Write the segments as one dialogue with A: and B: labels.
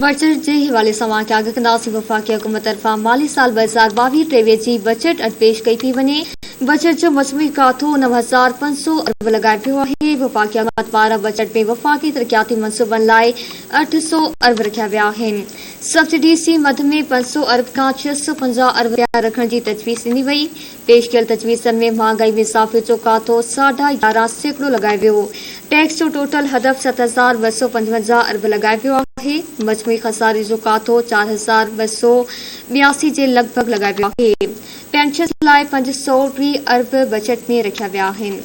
A: Budget जे हवाले सां के आगे कंदासीं। वफ़ाक़ी हुकूमत तरफ़ां माली साल 2022-23 जी बजट अॼु पेश कई पई वञे। बजट जो मजमूई काथो 9,500 अरब लगाए पियो आहे। वफ़ाक़ी हुकूमत पारां बजट में वफ़ाक़ी तरक़ियाती मनसूबनि लाइ 800 अरब रखिया विया आहिनि। सब्सिडी सी मद में 500 अरब खां 650 अरब रुपया रखण जी तजवीज़ ॾिनी वई। पेश कयल तजवीज़नि में महांगाई में इज़ाफ़े जो काथो 11.5% लगाए वियो। टैक्स जो टोटल हदफ 7,255 अरब लगाए वियो आहे। मजमूई खसारे जो काथो 4,282 जे लॻभॻ लगाए वियो आहे। पेंशन लाइ 530 अरब बजट में रखिया विया आहिनि।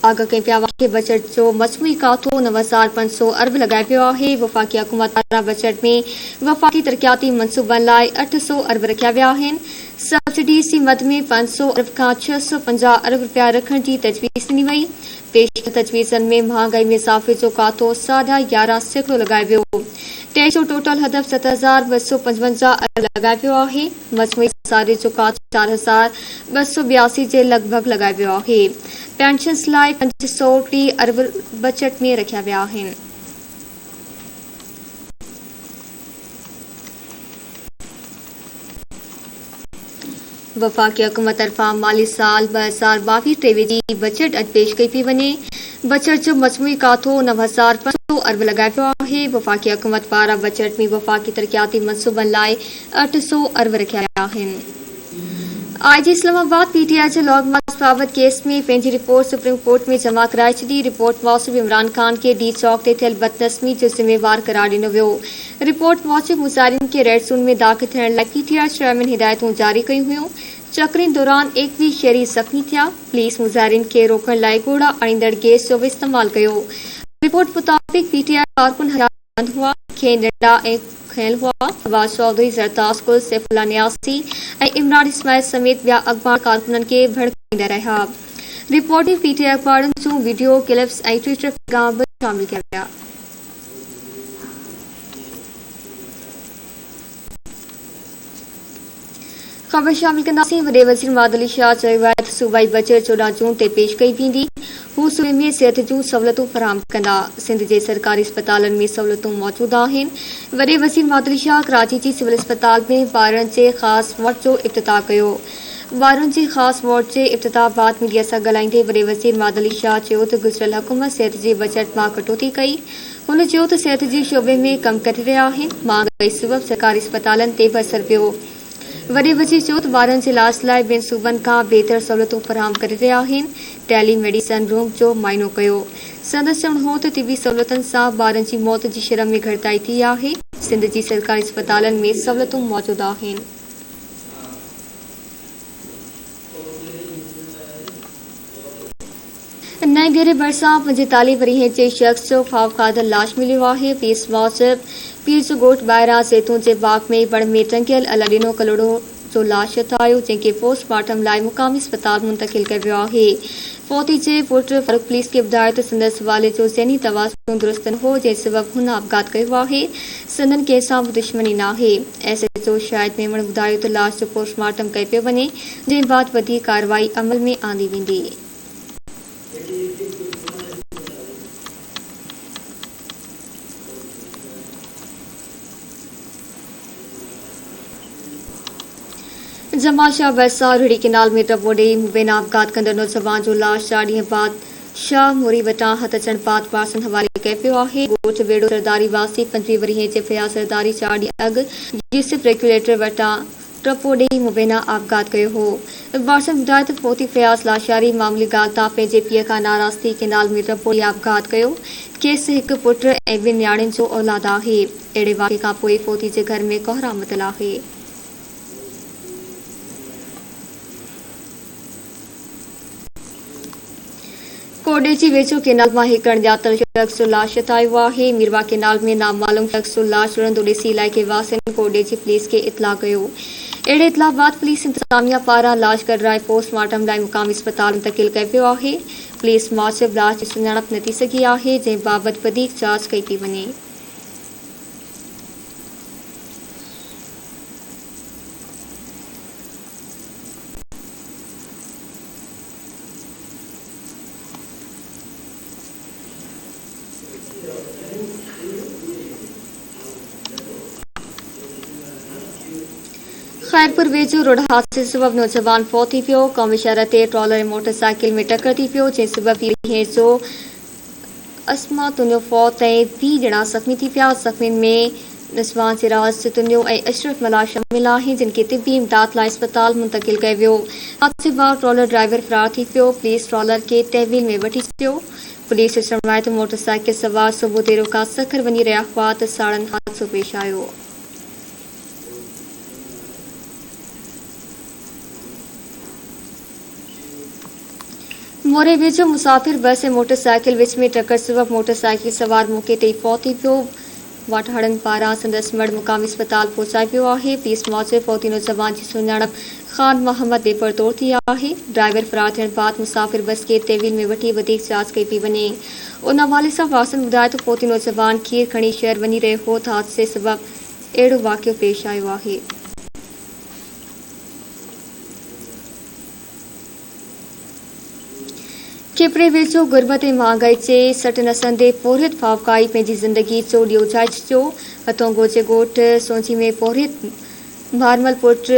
A: आगाह कई पिया आहे बजट जो मजमूई काथो 9,500 अरब लगाए पियो आहे। वफ़ाक़ी हुकूमत पारां बजट में वफ़ाक़ी तरक़ियाती मनसूबनि लाइ 800 अरब रखिया विया आहिनि। सब्सिडी सी मद में 500 अरब खां 650 अरब रुपया रखण जी तजवीज़ ॾिनी वई। पेश तजवीज़नि में महांगाई में इज़ाफ़े जो काथो 11.5% लगाए वियो। टैक्स जो टोटल हदफ 7,255 अरब लगाए वियो आहे। मजमूई खसारे जो काथो 4,282 जे लॻभॻ लगाए वियो आहे। पेंशन लाइ 530 अरब बजट में रखिया विया आहिनि। वफ़ाक़ी हुकूमत तरफ़ां माली साल 2022-23 जी बजट अॼु पेश कई पई वञे। बजट जो मजमूई काथो 9,500 अरब लगाए पियो आहे। वफ़ाक़ी हुकूमत पारां बजट में वफ़ाक़ी तरक़ियाती मनसूबनि लाइ 800 अरब रखिया विया आहिनि। IG इस्लामाबाद PTI जे लॉग मार्च फावत केस में पंहिंजी रिपोर्ट सुप्रीम कोर्ट में जमा कराए छॾी। रिपोर्ट मूजिब इमरान खान के डी चौक ते थियल बदनज़मी जो ज़िम्मेवार करार ॾिनो वियो। रिपोर्ट मूजिब मुज़ाहिरीन खे रेड ज़ोन में दाख़िल थियण लाइ PTI चेयरमैन हिदायतूं जारी कयूं हुयूं। चकरनि दौरान 21 शहरी ज़ख़्मी थिया। पुलिस मुज़ाहिरीन खे रोकण लाइ गोड़ा आणींदड़ गैस जो बि इस्तेमाल कयो। रिपोर्ट मुताबिक़ PTI कारकुन हथियारबंद हुआ, खे डंडा ऐं खयल हुआ। फवाद चौधरी, ज़रताज कुल, सैफुल्ला नियासी ऐं इमरान इस्माइल समेत ॿिया अख़बार कारकुननि खे भड़काईंदा रहिया। रिपोर्ट में PTI अख़बारनि जूं वीडियो क्लिप्स ऐं ट्विटर पैगाम बि शामिल कया विया। ख़बर शामिल कंदासीं। वॾे वज़ीर मुहम्मद अली शाह चयो आहे त सूबाई बजट 14 जून ते पेश कई वेंदी। हू सूबे में सिहत जूं सहूलियतूं फराहम कंदा। सिंध जे सरकारी अस्पतालनि में सहूलियतूं मौजूदु आहिनि। वॾे वज़ीर मुहम्मद अली शाह कराची जी सिविल अस्पताल में ॿारनि जे ख़ासि वार्ड जो इफ़्तिताह कयो। ॿारनि जे ख़ासि वार्ड जे इफ़्तिताह बाद मीडिया सां ॻाल्हाईंदे वॾे वज़ीर मुहम्मद अली शाह चयो त गुज़िरियल हुकूमत सिहत जे बजट मां कटौती कई। हुन चयो त सिहत जे शोबे में कमु करे रहिया आहिनि। महांगाई सबबि सरकारी अस्पतालनि ते बि असरु पियो। वॾे वज़ीर चयो त ॿारनि जे इलाज लाइ ॿियनि सूबनि खां बहितर सहूलियतूं फराहम करे रहिया आहिनि। टेली मेडिसन रूम जो मुआइनो कयो। संदसि चवणु हो त तिबी सहूलियतुनि सां ॿारनि जी मौत जी शरह में घटिताई थी आहे। सिंध जी सरकारी अस्पतालनि में सहूलियतूं मौजूदु आहिनि। नई भेरे भरिसां 45 वरीह जे शख़्स जो फावखादल लाश मिलियो आहे। पुलिस मूजिब पीर जो ॻोठु ॿाहिरां ज़ैतून जे बाग़ में वण में टंगियल अलाॾीनो कलोड़ो जो लाश आयो, जंहिंखे पोस्टमार्टम लाइ मुक़ामी अस्पताल मुंतक़िल कयो वियो आहे। फौती जे पुटु फारूक पुलिस खे ॿुधायो त संदसि वाले जो ज़हनी तवाज़ुन दुरुस्त न हो, जंहिं सबबि हुन आपघात कयो आहे। संदनि कंहिंसां बि दुश्मनी नाहे। SHO शाहिद मेमण ॿुधायो त लाश जो पोस्टमार्टम कयो पियो वञे, जंहिं बाद वधीक कार्रवाई अमल में आंदी वेंदी। जमाशाह वैसा रिड़ी केनाल में टपो ॾेई मुबैना आपघात कंदड़ नौजवान जो लाश 4 ॾींहं बाद शाह मोरी वटां हथ अचण बाद वारसनि हवाले कयो पियो आहे। ॻोठु वेड़ो सरदारी वासी 25 वरीह जे फयाज़ सरदारी 4 ॾींहं अॻु GSF रेगुलेटर वटां टपो ॾेई मुबैना आपघात कयो हो। वारसनि ॿुधायो त फौती फयाज़ लाशारी मामूली ॻाल्हि तां पंहिंजे पीउ खां नाराज़ थी केनाल में टपो ॾेई आपघात कयो। खेसि हिकु पुटु ऐं 2 न्याणियुनि जो औलाद आहे। अहिड़े वाक़े खां पोइ फौती जे घर में कोहराम मतल आहे। कोडे जी वेझो केनाल मां हिकु अणॼातल शख़्स जो लाश आयो आहे। मीरवा केनाल में नामालूम शख़्स जो लाश रुड़ंदो ॾिसी इलाइक़े वासियुनि कोडे जी पुलिस खे इतला कयो। अहिड़े इतला बाद पुलिस इंतज़ामिया पारां लाश कढाए पोस्टमार्टम लाइ मुक़ामी अस्पताल मुंतक़िल कयो पियो आहे। पुलिस मूजिब लाश जी सुञाणप न थी सघी आहे, जंहिं बाबति वधीक जांच कई थी वञे। खैरपुर वेझो रोड हादसे सबब नौजवान फौत थी पियो। क़ौमी शहर ते ट्रॉलर ऐं मोटरसाइकिल में टक्कर थी पियो, जंहिं सबब हींअर जो अस्मा तुनियो फौत ऐं 20 ॼणा ज़ख़्मी थी पिया। ज़ख़्मियुनि में रिज़वान सिराज तुनियो ऐं अशरफ मला शामिल आहिनि, जिन खे तिबी इमदाद लाइ अस्पताल मुंतक़िल कयो वियो। हादसे बैदि ट्रॉलर ड्राइवर फरार थी पियो। पुलिस ट्रॉलर खे तहवील में वठी छॾियो। पुलिस ॾिसण आहे त मोटरसाइकिल सवार सुबुह देरो खां सखर वञी रहिया हुआ त साड़नि हादसो पेश आयो। मोरे वेझो मुसाफ़िर बस ऐं मोटरसाइकिल विच में टक्कर सबब मोटरसाइकिल सवार मौके ते ई फौत थी पियो। वाठाड़नि पारां संदसि मर्द मुक़ामी अस्पताल पहुचाए पियो आहे। पुलिस मूजिबि फौती नौजवान जी सुञाणप ख़ान मोहम्मद बेपरतौर थी आहे। ड्राइवर फरार थियण बैदि मुसाफ़िर बस खे तहवील में वठी वधीक जांच कई पई वञे। उन हवाले सां वासन ॿुधाए त फौती नौजवान खीर खणी शहर वञी रहियो हो त हादसे सबब अहिड़ो वाक़ियो पेश आयो आहे। केपरे वेझो गुरबत ऐं महांगाई जे सट नसंदे पोरियत फावकाई पंहिंजी ज़िंदगी जो ॾींहुं उजाए छॾियो। हथोंगो जे ॻोठ सोंची में पोरियत भारमल पुट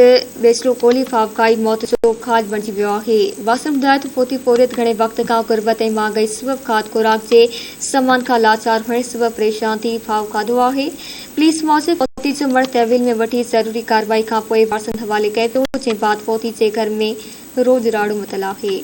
A: बेसलो कोली फावकाई मौत जो खाज बणिजी वियो आहे। वासन ॿुधाए त फोती पोरियत घणे वक़्त खां गुरबत ऐं महांगाई सबब खाद खुराक जे सामान खां लाचार हुअण सबब परेशान थी फाव खाधो आहे। पुलिस मूजिबि फोती जो मर्द तहवील में वठी ज़रूरी कार्रवाई खां पोइ वारसनि हवाले कयो वियो, जंहिं बैदि फोती जे घर में रोज़ राड़ो मुतल आहे।